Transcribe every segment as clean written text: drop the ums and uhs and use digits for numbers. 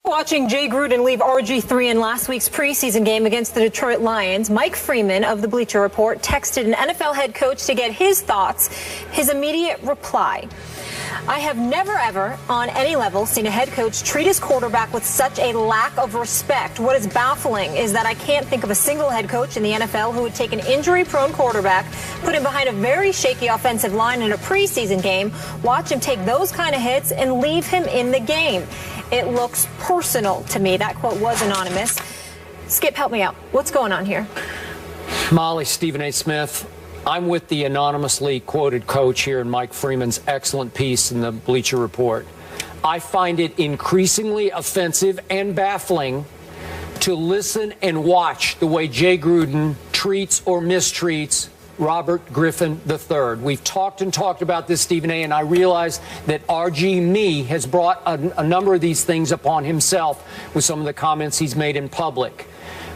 Watching Jay Gruden leave RG3 in last week's preseason game against the Detroit Lions, Mike Freeman of the Bleacher Report texted an NFL head coach to get his thoughts. His immediate reply: I have never, ever, on any level, seen a head coach treat his quarterback with such a lack of respect. What is baffling is that I can't think of a single head coach in the NFL who would take an injury-prone quarterback, put him behind a very shaky offensive line in a preseason game, watch him take those kind of hits, and leave him in the game. It looks personal to me. That quote was anonymous. Skip, help me out. What's going on here? Molly, Stephen A. Smith. I'm with the anonymously quoted coach here in Mike Freeman's excellent piece in the Bleacher Report. I find it increasingly offensive and baffling to listen and watch the way Jay Gruden treats or mistreats Robert Griffin III. We've talked and talked about this, Stephen A., and I realize that RG Me has brought a number of these things upon himself with some of the comments he's made in public.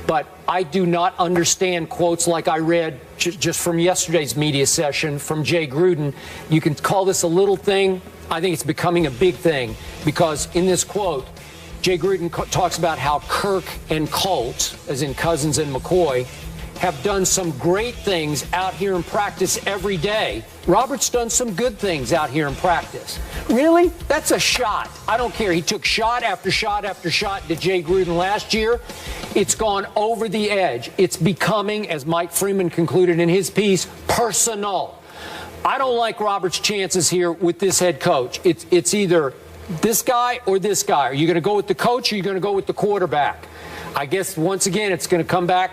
But I do not understand quotes like I read just from yesterday's media session from Jay Gruden. You can call this a little thing. I think it's becoming a big thing, because in this quote, Jay Gruden talks about how Kirk and Colt, as in Cousins and McCoy, have done some great things out here in practice every day. Robert's done some good things out here in practice. Really? That's a shot. I don't care. He took shot after shot after shot to Jay Gruden last year. It's gone over the edge. It's becoming, as Mike Freeman concluded in his piece, personal. I don't like Robert's chances here with this head coach. It's either this guy or this guy. Are you going to go with the coach, or are you going to go with the quarterback? I guess, once again, it's going to come back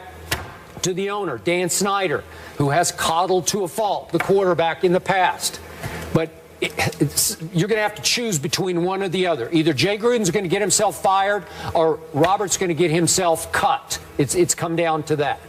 to the owner, Dan Snyder, who has coddled to a fault the quarterback in the past. But you're going to have to choose between one or the other. Either Jay Gruden's going to get himself fired, or Robert's going to get himself cut. It's come down to that.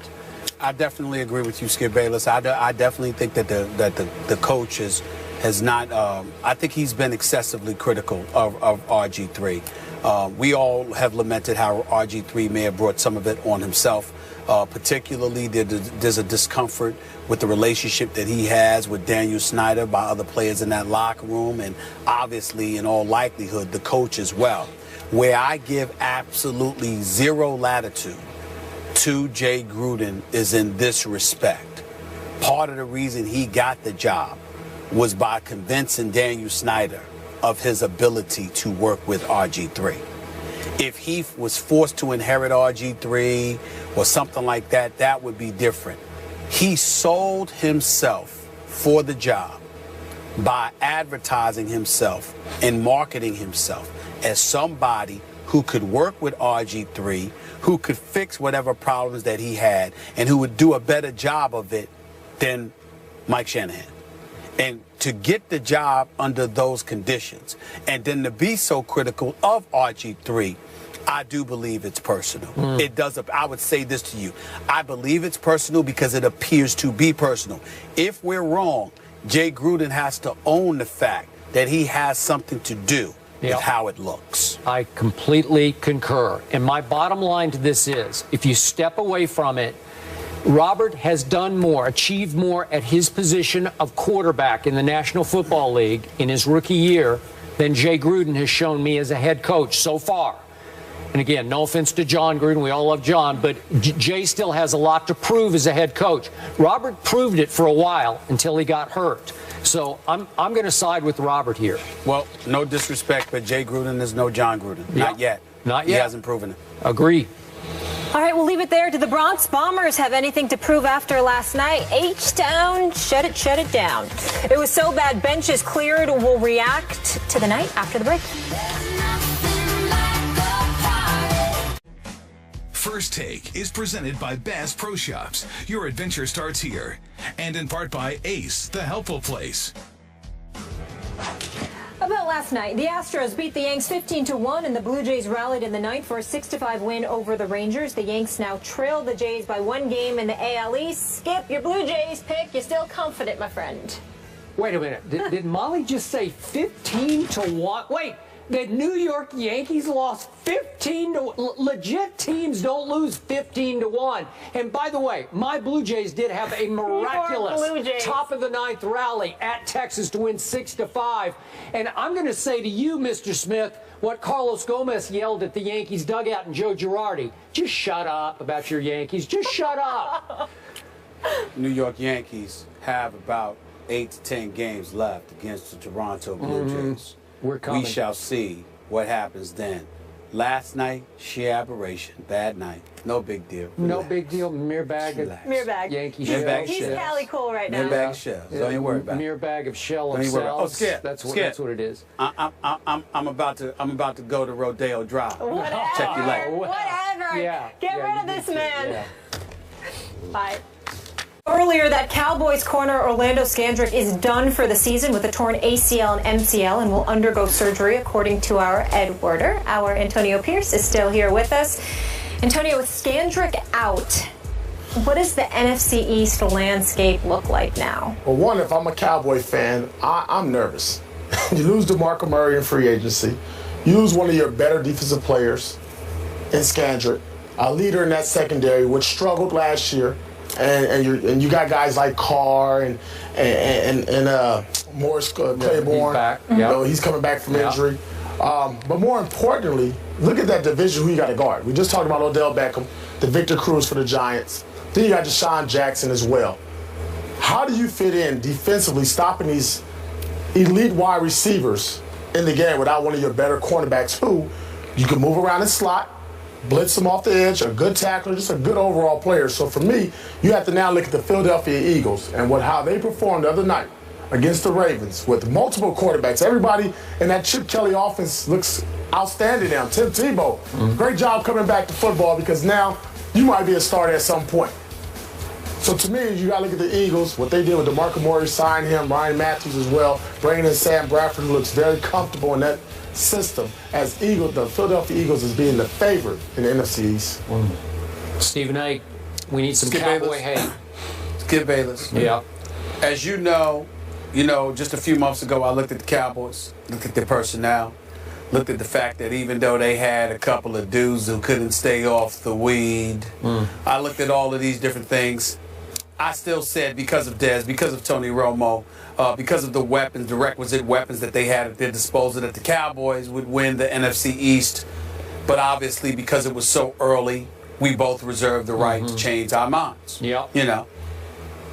I definitely agree with you, Skip Bayless. I definitely think that the coach has not. I think he's been excessively critical of RG3. We all have lamented how RG3 may have brought some of it on himself. Particularly, there's a discomfort with the relationship that he has with Daniel Snyder by other players in that locker room, and obviously, in all likelihood, the coach as well. Where I give absolutely zero latitude to Jay Gruden is in this respect. Part of the reason he got the job was by convincing Daniel Snyder of his ability to work with RG3. If he was forced to inherit RG3 or something like that, that would be different. He sold himself for the job by advertising himself and marketing himself as somebody who could work with RG3, who could fix whatever problems that he had, and who would do a better job of it than Mike Shanahan. And to get the job under those conditions, and then to be so critical of RG3, I do believe it's personal. It does. I would say this to you. I believe it's personal because it appears to be personal. If we're wrong, Jay Gruden has to own the fact that he has something to do with how it looks. I completely concur. And my bottom line to this is, if you step away from it, Robert has done more, achieved more at his position of quarterback in the National Football League in his rookie year than Jay Gruden has shown me as a head coach so far. And again, no offense to John Gruden, we all love John, but Jay still has a lot to prove as a head coach. Robert proved it for a while until he got hurt. So I'm going to side with Robert here. Well, no disrespect, but Jay Gruden is no John Gruden. Not yet. Not yet. He hasn't proven it. Agree. All right, we'll leave it there. Do the Bronx Bombers have anything to prove after last night? H-Town, shut it down. It was so bad, benches cleared. We'll react to the night after the break. First Take is presented by Bass Pro Shops. Your adventure starts here. And in part by Ace, the helpful place. About last night, the Astros beat the Yanks 15-1, and the Blue Jays rallied in the ninth for a 6-5 win over the Rangers. The Yanks now trail the Jays by 1 game in the AL East. Skip, your Blue Jays pick. You're still confident, my friend. Wait a minute. Did Molly just say 15-1? Wait. The New York Yankees lost 15 to legit teams don't lose 15-1. And by the way, my Blue Jays did have a miraculous top of the ninth rally at Texas to win 6-5. And I'm going to say to you, Mr. Smith, what Carlos Gomez yelled at the Yankees dugout and Joe Girardi. Just shut up about your Yankees. Just shut up. New York Yankees have about 8 to 10 games left against the Toronto Blue Jays. We're coming. We shall see what happens then. Last night, sheer aberration. Bad night. No big deal. No big deal. Mere bag of Yankee Mere shells. bag of He's shells. Cali cool right now. Mere bag of shells. Don't even worry about it. Mere bag of shell Don't of even worry about it. Oh, cells. Skip. That's what it is. I'm about to go to Rodeo Drive. Whatever. Check your leg. Whatever. Yeah. Get rid of you this did too. man. Yeah. Bye. Earlier, that Cowboys corner Orlando Scandrick is done for the season with a torn ACL and MCL and will undergo surgery, according to our Ed Werder. Our Antonio Pierce is still here with us. Antonio, with Scandrick out, what does the NFC East landscape look like now? Well, one, if I'm a Cowboy fan, I'm nervous. You lose DeMarco Murray in free agency. You lose one of your better defensive players in Scandrick, a leader in that secondary, which struggled last year. And you got guys like Carr and Morris Claiborne. He's back. You know, he's coming back from injury. But more importantly, look at that division who you got to guard. We just talked about Odell Beckham, the Victor Cruz for the Giants. Then you got Deshaun Jackson as well. How do you fit in defensively, stopping these elite wide receivers in the game without one of your better cornerbacks who you can move around the slot, blitz them off the edge, a good tackler, just a good overall player. So for me, you have to now look at the Philadelphia Eagles and how they performed the other night against the Ravens with multiple quarterbacks. Everybody in that Chip Kelly offense looks outstanding now. Tim Tebow, great job coming back to football because now you might be a starter at some point. So to me, you got to look at the Eagles, what they did with DeMarco Murray, signing him, Ryan Matthews as well, bringing in Sam Bradford, who looks very comfortable in that system as the Philadelphia Eagles is being the favorite in the NFC East. Stephen A., we need some Skip Cowboy Bayless. hate. Skip Bayless. Yeah. As you know, just a few months ago, I looked at the Cowboys, looked at their personnel, looked at the fact that even though they had a couple of dudes who couldn't stay off the weed, I looked at all of these different things. I still said because of Dez, because of Tony Romo, because of the weapons, the requisite weapons that they had at their disposal, that the Cowboys would win the NFC East. But obviously, because it was so early, we both reserved the right to change our minds. Yeah. You know,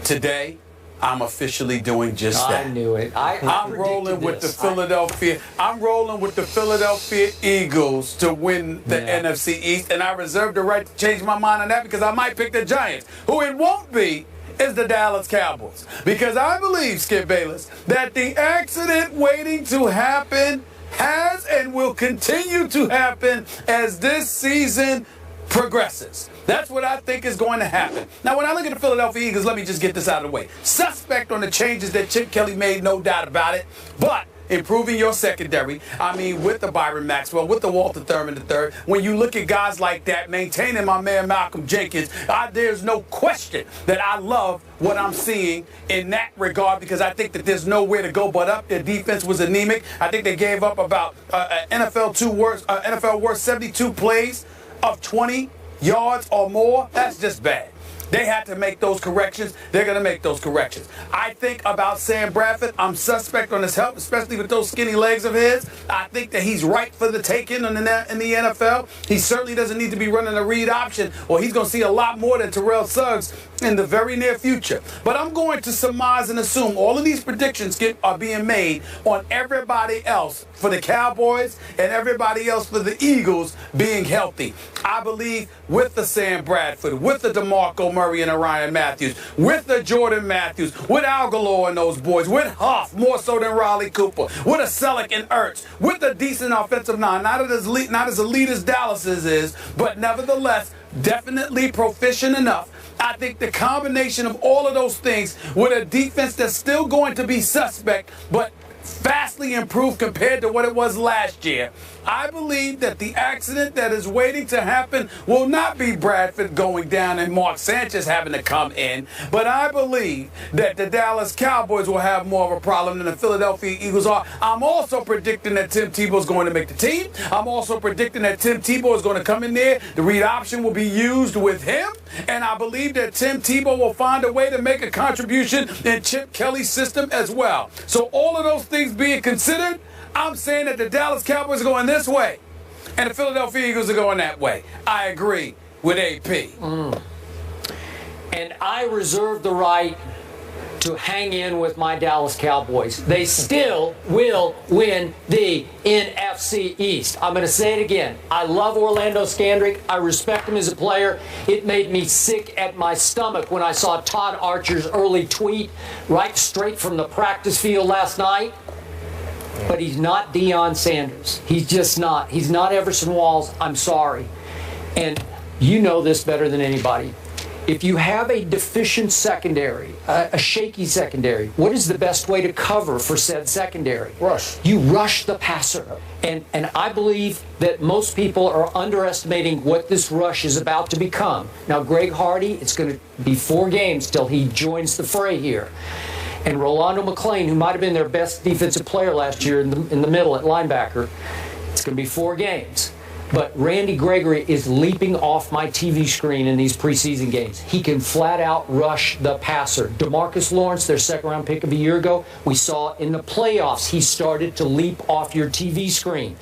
today, I'm officially doing just that. I knew it. I'm rolling with the Philadelphia. I'm rolling with the Philadelphia Eagles to win the NFC East, and I reserve the right to change my mind on that because I might pick the Giants, who it won't be is the Dallas Cowboys. Because I believe, Skip Bayless, that the accident waiting to happen has and will continue to happen as this season progresses. That's what I think is going to happen. Now, when I look at the Philadelphia Eagles, let me just get this out of the way. Suspect on the changes that Chip Kelly made, no doubt about it. But improving your secondary, I mean, with the Byron Maxwell, with the Walter Thurman III, when you look at guys like that, maintaining my man Malcolm Jenkins, there's no question that I love what I'm seeing in that regard because I think that there's nowhere to go but up. Their defense was anemic. I think they gave up about NFL worst 72 plays of 20 yards or more. That's just bad. They had to make those corrections. They're going to make those corrections. I think about Sam Bradford. I'm suspect on his health, especially with those skinny legs of his. I think that he's right for the taking in the NFL. He certainly doesn't need to be running a read option, or he's going to see a lot more than Terrell Suggs in the very near future. But I'm going to surmise and assume all of these predictions are being made on everybody else for the Cowboys and everybody else for the Eagles being healthy. I believe with the Sam Bradford, with the DeMarco Murray and Ryan Matthews, with the Jordan Matthews, with Al Galore and those boys, with Huff, more so than Riley Cooper, with a Selleck and Ertz, with a decent offensive line, not as elite as Dallas's is, but nevertheless, definitely proficient enough. I think the combination of all of those things with a defense that's still going to be suspect, but vastly improved compared to what it was last year. I believe that the accident that is waiting to happen will not be Bradford going down and Mark Sanchez having to come in, but I believe that the Dallas Cowboys will have more of a problem than the Philadelphia Eagles are. I'm also predicting that Tim Tebow is going to make the team. I'm also predicting that Tim Tebow is going to come in there. The read option will be used with him, and I believe that Tim Tebow will find a way to make a contribution in Chip Kelly's system as well. So all of those things being considered, I'm saying that the Dallas Cowboys are going this way, and the Philadelphia Eagles are going that way. I agree with AP. And I reserve the right to hang in with my Dallas Cowboys. They still will win the NFC East. I'm going to say it again. I love Orlando Scandrick. I respect him as a player. It made me sick at my stomach when I saw Todd Archer's early tweet right straight from the practice field last night. But he's not Deion Sanders. He's just not. He's not Everson Walls. I'm sorry. And you know this better than anybody. If you have a deficient secondary, a shaky secondary, what is the best way to cover for said secondary? Rush. You rush the passer. And I believe that most people are underestimating what this rush is about to become. Now, Greg Hardy, it's going to be 4 games till he joins the fray here. And Rolando McClain, who might have been their best defensive player last year in the middle at linebacker, it's going to be 4 games. But Randy Gregory is leaping off my TV screen in these preseason games. He can flat out rush the passer. DeMarcus Lawrence, their second-round pick of a year ago, we saw in the playoffs he started to leap off your TV screen.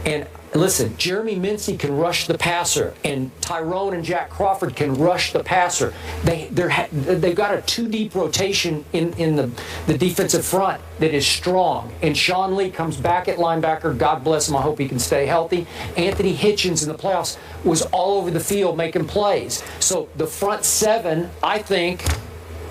And listen, Jeremy Mincey can rush the passer, and Tyrone and Jack Crawford can rush the passer. They've got a 2-deep rotation in the defensive front that is strong. And Sean Lee comes back at linebacker. God bless him. I hope he can stay healthy. Anthony Hitchens in the playoffs was all over the field making plays. So the front 7, I think,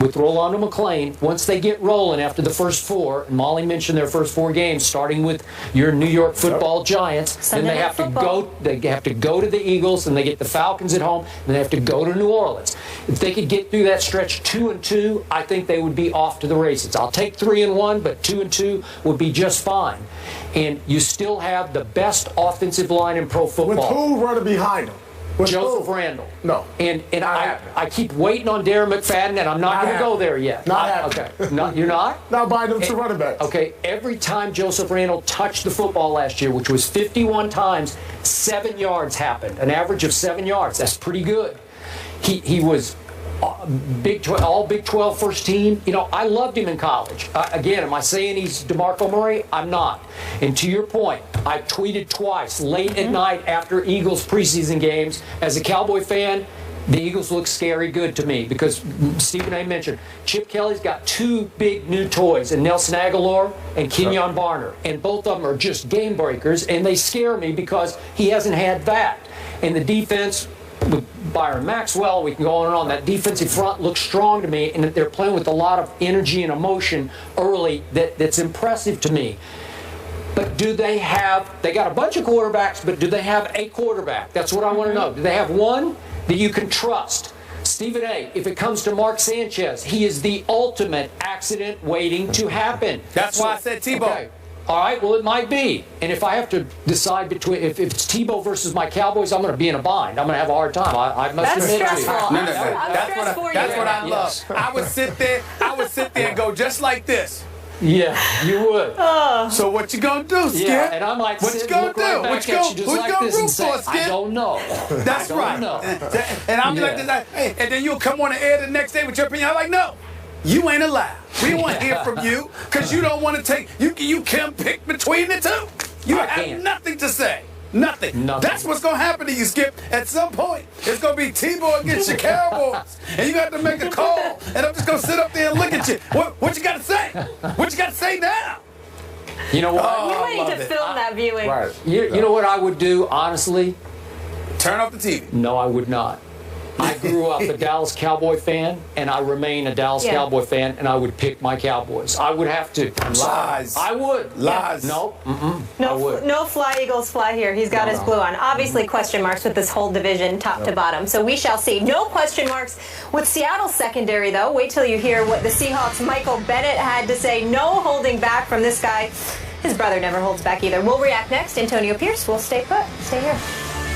with Rolando McClain, once they get rolling after the first 4, and Molly mentioned their first 4 games, starting with your New York Football Giants, then they have to go to the Eagles, and they get the Falcons at home, and they have to go to New Orleans. If they could get through that stretch 2-2, I think they would be off to the races. I'll take 3-1, but 2-2 would be just fine. And you still have the best offensive line in pro football. With who running behind them? Joseph Randle. No. And I keep waiting on Darren McFadden, and I'm not going to go there yet. Not happening. Okay. You're not? Not buying them to running backs. Okay. Every time Joseph Randle touched the football last year, which was 51 times, 7 yards happened. An average of 7 yards. That's pretty good. He was all Big 12 first team. You know, I loved him in college. Again, am I saying he's DeMarco Murray? I'm not. And to your point, I tweeted twice late at night after Eagles preseason games. As a Cowboy fan, the Eagles look scary good to me because Stephen A. mentioned Chip Kelly's got 2 big new toys, and Nelson Aguilar and Kenyon Barner. And both of them are just game breakers, and they scare me because he hasn't had that. And the defense with Byron Maxwell, we can go on and on. That defensive front looks strong to me, and they're playing with a lot of energy and emotion early that's impressive to me. But do they got a bunch of quarterbacks, but do they have a quarterback? That's what I want to know. Do they have one that you can trust? Stephen A., if it comes to Mark Sanchez, he is the ultimate accident waiting to happen. That's why I said Tebow. Okay. All right, well, it might be. And if I have to decide between, if it's Tebow versus my Cowboys, I'm going to be in a bind. I'm going to have a hard time. I must That's admit stressful. to you. That's what I love. I would sit there and go just like this. Yeah, you would. So what you gonna do, Skip? Yeah, and I might what sit you gonna look do? right back What you at gonna, you just who you like gonna this and root say, for, Skip? I don't know. That's right. Know. And I'll be like this, hey, and then you'll come on the air the next day with your opinion. I'm like, no, you ain't allowed. We don't want to hear from you because you don't want to take. You can't pick between the two. You have nothing to say. Nothing. That's what's going to happen to you, Skip. At some point, it's going to be Tebow against your Cowboys. And you got to make a call. And I'm just going to sit up there and look at you. What you got to say? What you got to say now? You know what? We need to film that viewing. Right. You know what I would do, honestly? Turn off the TV. No, I would not. I grew up a Dallas Cowboy fan, and I remain a Dallas Cowboy fan, and I would pick my Cowboys. I would have to. Lies. I would. Lies. No. No fly, Eagles, fly here. He's got his blue on. Obviously, question marks with this whole division, top to bottom. So we shall see. No question marks with Seattle's secondary, though. Wait till you hear what the Seahawks' Michael Bennett had to say. No holding back from this guy. His brother never holds back either. We'll react next. Antonio Pierce will stay put. Stay here.